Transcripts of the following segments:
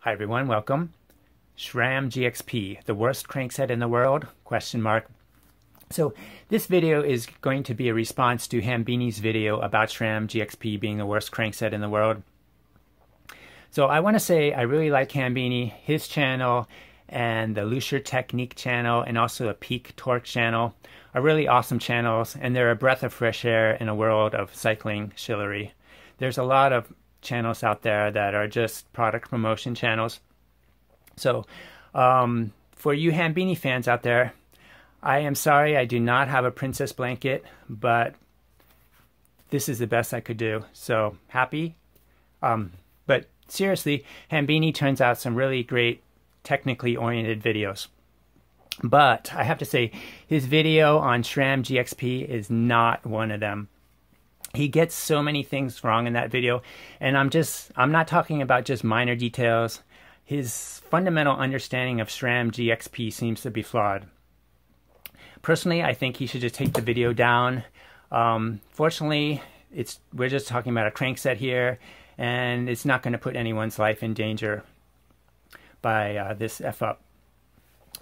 Hi everyone, welcome. SRAM GXP, the worst crankset in the world? Question mark. So this video is going to be a response to Hambini's video about SRAM GXP being the worst crankset in the world. So I want to say I really like Hambini, his channel, and the Looser Technique channel, and also the Peak Torque channel are really awesome channels, and they're a breath of fresh air in a world of cycling shillery. There's a lot of channels out there that are just product promotion channels. So for you Hambini fans out there, I am sorry I do not have a princess blanket, but this is the best I could do. So happy. But seriously, Hambini turns out some really great technically oriented videos. But I have to say, his video on SRAM GXP is not one of them. He gets so many things wrong in that video, and I'm not talking about just minor details. His fundamental understanding of SRAM GXP seems to be flawed. Personally, I think he should just take the video down. Fortunately, we're just talking about a crankset here, and it's not going to put anyone's life in danger by this F-up.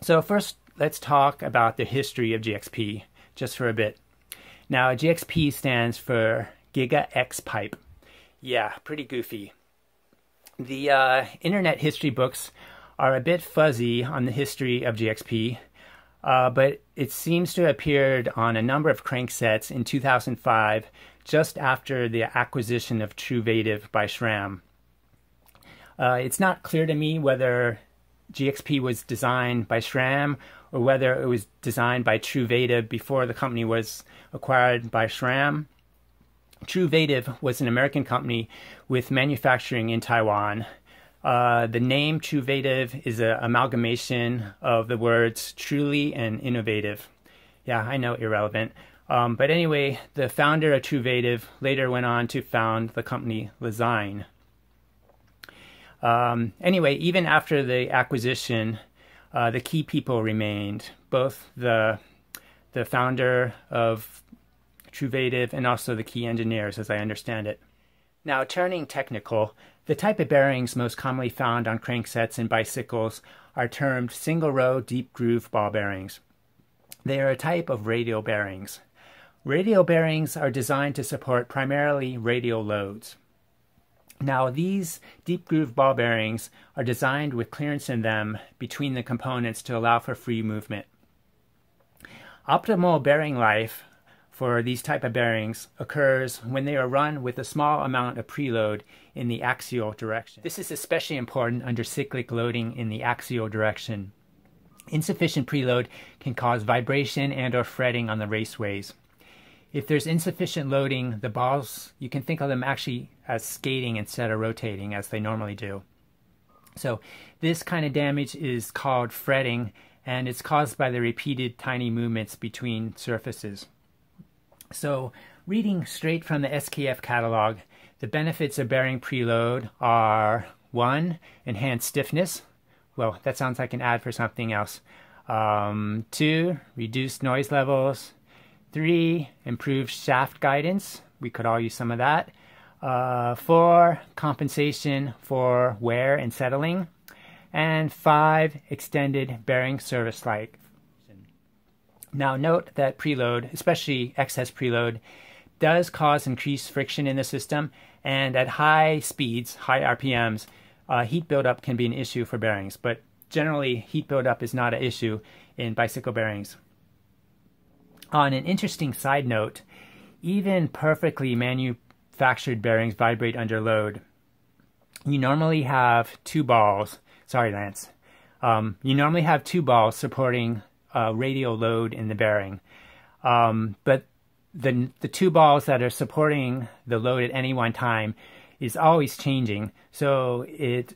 So first, let's talk about the history of GXP, just for a bit. Now, GXP stands for Giga X Pipe. Yeah, pretty goofy. The internet history books are a bit fuzzy on the history of GXP, but it seems to have appeared on a number of cranksets in 2005, just after the acquisition of Truvative by SRAM. It's not clear to me whether GXP was designed by SRAM or whether it was designed by Truvative before the company was acquired by SRAM. Truvative was an American company with manufacturing in Taiwan. The name Truvative is an amalgamation of the words truly and innovative. Yeah, I know, irrelevant. But anyway, the founder of Truvative later went on to found the company Lezyne. Anyway, even after the acquisition, the key people remained, both the founder of Truvative and also the key engineers, as I understand it. Now, turning technical, the type of bearings most commonly found on cranksets and bicycles are termed single-row deep groove ball bearings. They are a type of radial bearings. Radial bearings are designed to support primarily radial loads. Now, these deep groove ball bearings are designed with clearance in them between the components to allow for free movement. Optimal bearing life for these type of bearings occurs when they are run with a small amount of preload in the axial direction. This is especially important under cyclic loading in the axial direction. Insufficient preload can cause vibration and or fretting on the raceways. If there's insufficient loading, the balls, you can think of them actually as skating instead of rotating as they normally do. So this kind of damage is called fretting, and it's caused by the repeated tiny movements between surfaces. So reading straight from the SKF catalog, the benefits of bearing preload are 1. Enhanced stiffness. Well, that sounds like an ad for something else. 2. Reduced noise levels. 3. Improved shaft guidance. We could all use some of that. 4. Compensation for wear and settling. And 5. Extended bearing service life. Now note that preload, especially excess preload, does cause increased friction in the system, and at high speeds, high RPMs, heat buildup can be an issue for bearings, but generally heat buildup is not an issue in bicycle bearings. On an interesting side note, even perfectly manufactured bearings vibrate under load. You normally have two balls, sorry Lance, you normally have two balls supporting radial load in the bearing, but the two balls that are supporting the load at any one time is always changing, so it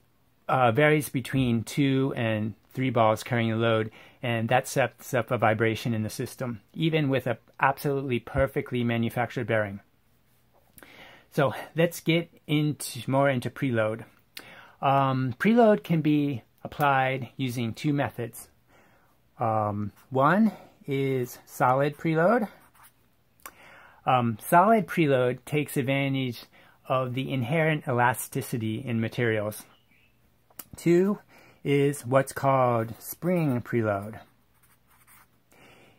varies between 2 and 3 balls carrying the load, and that sets up a vibration in the system, even with an absolutely perfectly manufactured bearing. So let's get more into preload. Preload can be applied using 2 methods. One is solid preload. Solid preload takes advantage of the inherent elasticity in materials. Two is what's called spring preload.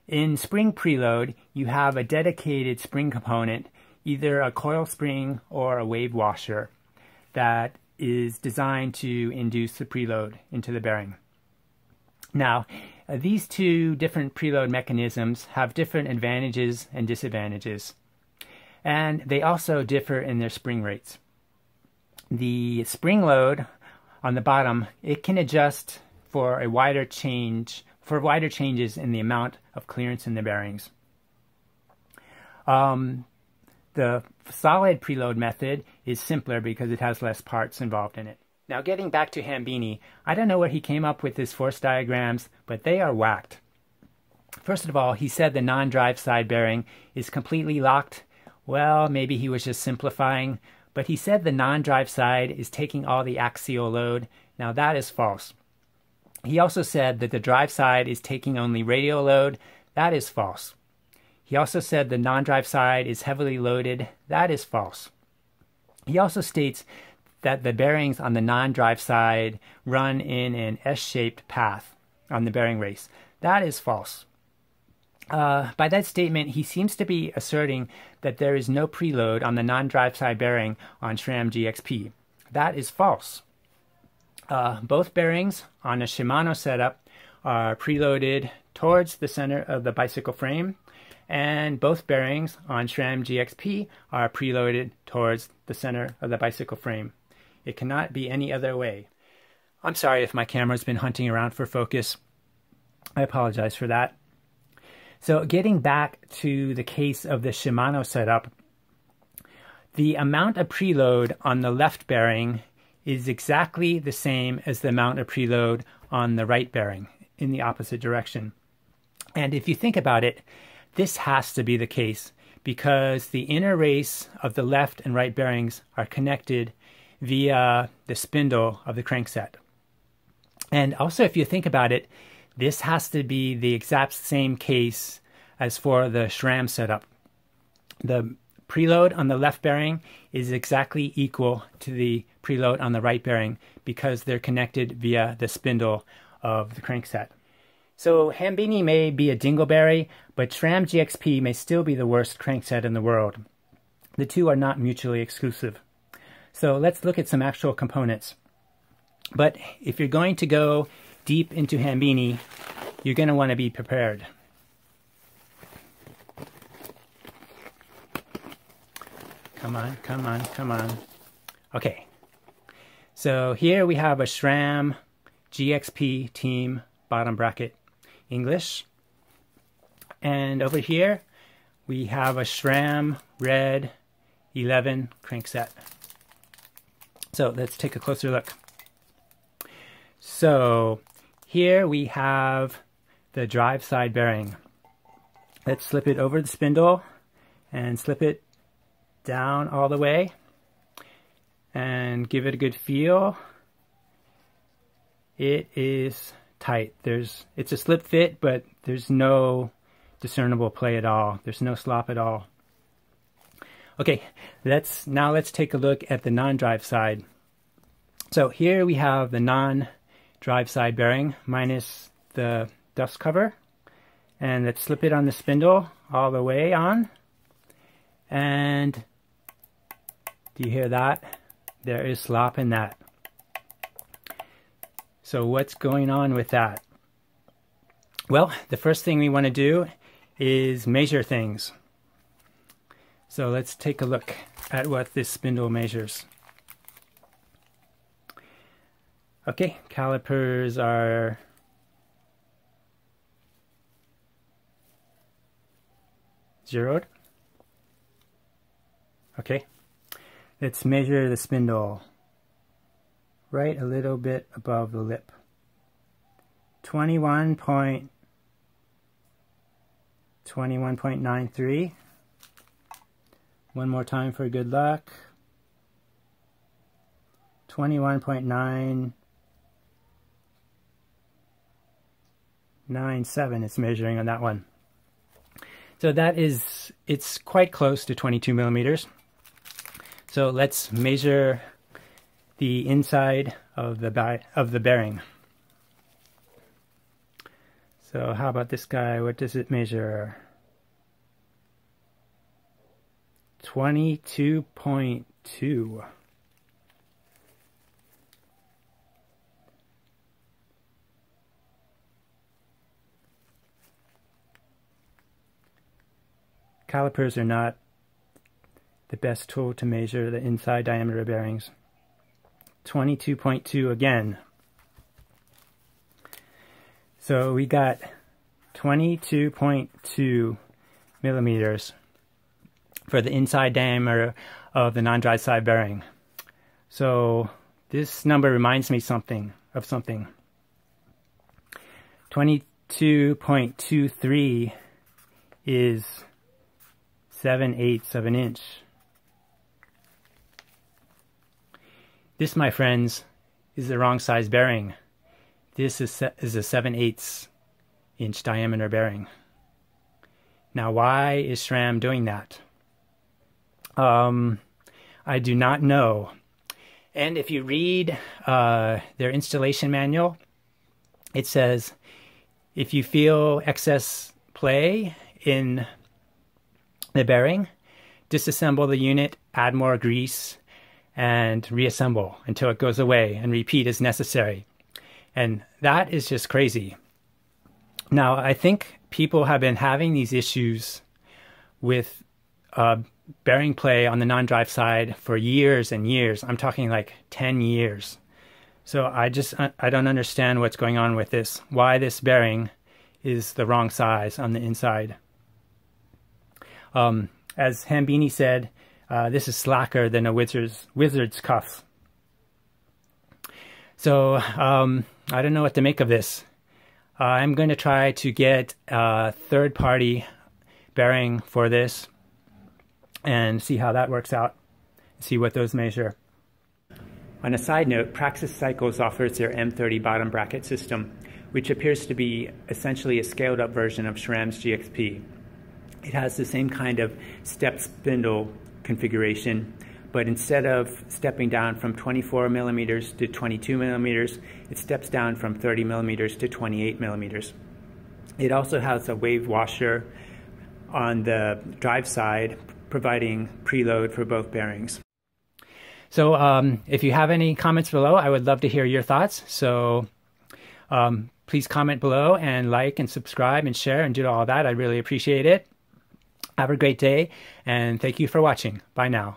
In spring preload, you have a dedicated spring component, either a coil spring or a wave washer, that is designed to induce the preload into the bearing. Now, these two different preload mechanisms have different advantages and disadvantages, and they also differ in their spring rates. The spring load on the bottom, it can adjust for wider changes in the amount of clearance in the bearings. The solid preload method is simpler because it has less parts involved in it. Now, getting back to Hambini, I don't know where he came up with his force diagrams, but they are whacked. First of all, he said the non-drive side bearing is completely locked. Well, maybe he was just simplifying, but he said the non-drive side is taking all the axial load. Now, that is false. He also said that the drive side is taking only radial load. That is false. He also said the non-drive side is heavily loaded. That is false. He also states that the bearings on the non-drive side run in an S-shaped path on the bearing race. That is false. By that statement, he seems to be asserting that there is no preload on the non-drive side bearing on SRAM GXP. That is false. Both bearings on a Shimano setup are preloaded towards the center of the bicycle frame, and both bearings on SRAM GXP are preloaded towards the center of the bicycle frame. It cannot be any other way. I'm sorry if my camera's been hunting around for focus. I apologize for that. So getting back to the case of the Shimano setup, the amount of preload on the left bearing is exactly the same as the amount of preload on the right bearing in the opposite direction. And if you think about it, this has to be the case because the inner race of the left and right bearings are connected via the spindle of the crankset. And also, if you think about it, this has to be the exact same case as for the SRAM setup. The preload on the left bearing is exactly equal to the preload on the right bearing because they're connected via the spindle of the crankset. So Hambini may be a dingleberry, but SRAM GXP may still be the worst crankset in the world. The two are not mutually exclusive. So let's look at some actual components. But if you're going to go deep into Hambini, you're going to want to be prepared. Come on, come on, come on. Okay. So here we have a SRAM GXP team bottom bracket English. And over here we have a SRAM Red 11 crankset. So let's take a closer look. So here we have the drive side bearing. Let's slip it over the spindle and slip it down all the way and give it a good feel. It is tight. It's a slip fit, but there's no discernible play at all. There's no slop at all. Okay, now let's take a look at the non-drive side. So here we have the non-drive side bearing minus the dust cover, and let's slip it on the spindle all the way on. And do you hear that? There is slop in that. So what's going on with that? Well, the first thing we want to do is measure things. So let's take a look at what this spindle measures. Okay, calipers are zeroed. Okay, let's measure the spindle right a little bit above the lip. 21.93. One more time for good luck. 21.997 it's measuring on that one. So it's quite close to 22 millimeters. So let's measure the inside of the bearing. So how about this guy? What does it measure? 22.2. Calipers are not the best tool to measure the inside diameter of bearings. 22.2 again. So we got 22.2 millimeters for the inside diameter of the non-drive side bearing. So this number reminds me of something. 22.23 is 7/8 of an inch. This, my friends, is the wrong size bearing. This is a 7/8 inch diameter bearing. Now, why is SRAM doing that? I do not know. And if you read their installation manual, it says if you feel excess play in the bearing, disassemble the unit, add more grease, and reassemble until it goes away, and repeat as necessary. And that is just crazy. Now, I think people have been having these issues with bearing play on the non-drive side for years and years. I'm talking like 10 years. So I don't understand what's going on with this, why this bearing is the wrong size on the inside. As Hambini said, this is slacker than a wizard's cuff. So I don't know what to make of this. I'm going to try to get a third-party bearing for this and see how that works out, see what those measure. On a side note, Praxis Cycles offers their M30 bottom bracket system, which appears to be essentially a scaled-up version of SRAM's GXP. It has the same kind of step spindle configuration, but instead of stepping down from 24 millimeters to 22 millimeters, it steps down from 30 millimeters to 28 millimeters. It also has a wave washer on the drive side, providing preload for both bearings. So if you have any comments below, I would love to hear your thoughts. So please comment below and like and subscribe and share and do all that. I really appreciate it. Have a great day, and thank you for watching. Bye now.